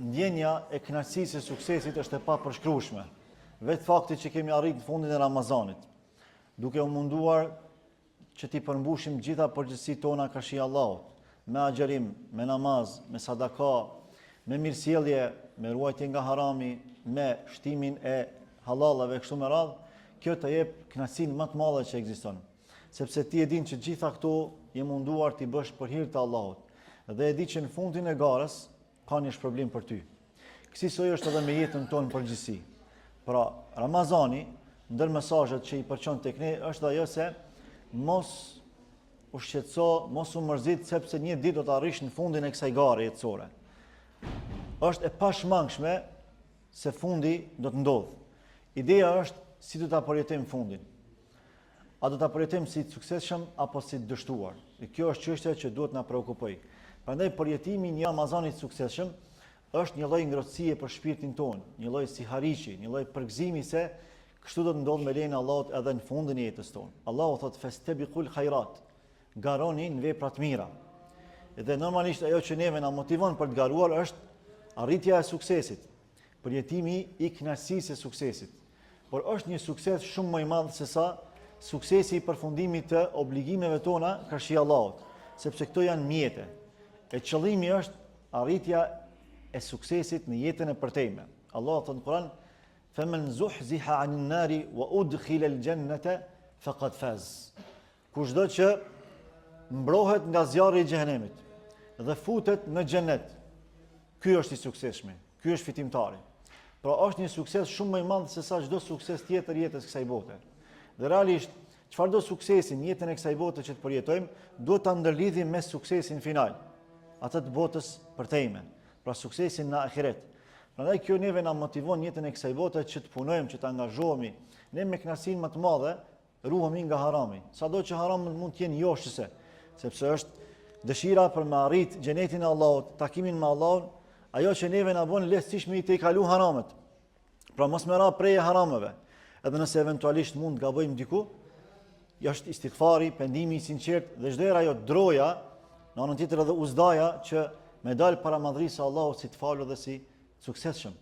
ndjenja e kënaqësisë së suksesit është e papërshkrueshme. Vetë fakti që kemi arritur në fundin e Ramazanit, duke u munduar që t'i përmbushim gjitha përgjegjësitë tona ka shi Allahut, me agjerim, me namaz, me sadaka, me mirësjellje, me ruajtje nga harami, me shtimin e halallave kështu me radhë, kjo të jep kënaqësinë më të madhe që ekziston. Sepse ti e din që gjitha këto je munduar t'i bësh për hir të Allahut. Dhe e di që në fundin e garës ka një shpërblim për ty. Kësaj është edhe me jetën tonë përgjithësi. Pra, Ramazani, ndër mesazhet që i përçon tek ne është ajo se mos u shqetëso, mos u mërzit sepse një ditë do të arrish në fundin e kësaj gare jetësore. Është e pashmangshme se fundi do të ndodhë. Ideja është si do ta përjetojmë fundin. A do ta përjetojmë si të suksesshëm apo si të dështuar. Dhe kjo është çështja që duhet na preokupoj. Prandaj përjetimi i një Ramazani të suksesshëm është një lloj ngrohtësie për shpirtin tonë, një lloj sihariçi, një lloj përgëzimi se kështu do të ndodhë me lejen e Allahut edhe në fundin e jetës tonë. Allahu thotë fastabiqul khairat, garoni në vepra të mira. Dhe normalisht ajo që neve na motivon për të garuar është arritja e suksesit, përjetimi i kënaqësisë së suksesit. Por është një sukses shumë më i madh se sa suksesi i përfundimit të obligimeve tona karshi Allahut, sepse këto janë mjete. E qëllimi është arritja e suksesit në jetën e përtejme. Allah thotë në Kur'an: "Faman zuhziha 'anil nari wa udkhila al-jannata faqad faz." Kushdo që mbrohet nga zjarri i xhenemit dhe futet në xhenet, ky është i suksesshëm, ky është fitimtari. Pra është një sukses shumë më i madh se sa çdo sukses tjetër jetës kësaj bote. Dhe realisht, çfarëdo suksesi në jetën e kësaj bote që të përjetojmë, duhet ta ndërlidhim me suksesin final, atë të botës përtejme, pra suksesin në ahiret. Prandaj kjo neve na motivon jetën e kësaj bote që të punojmë, që të angazhohemi, ne me kënaqësinë më të madhe ruhemi nga harami. Sado që harami mund të jenë joshëse, sepse është dëshira për me arrit xhenetin e Allahut, takimin me Allahun, ajo që neve na bën lehtësisht me i të kalu haramet. Pra mos me ra prej harameve. Edhe nëse eventualisht mund të gabojmë diku, është istighfari, pendimi i sinqert dhe çdo herë ajo droja, në anën tjetër edhe uzdaja që me dalë para madhrisë së Allahut si të falur dhe si suksesshëm.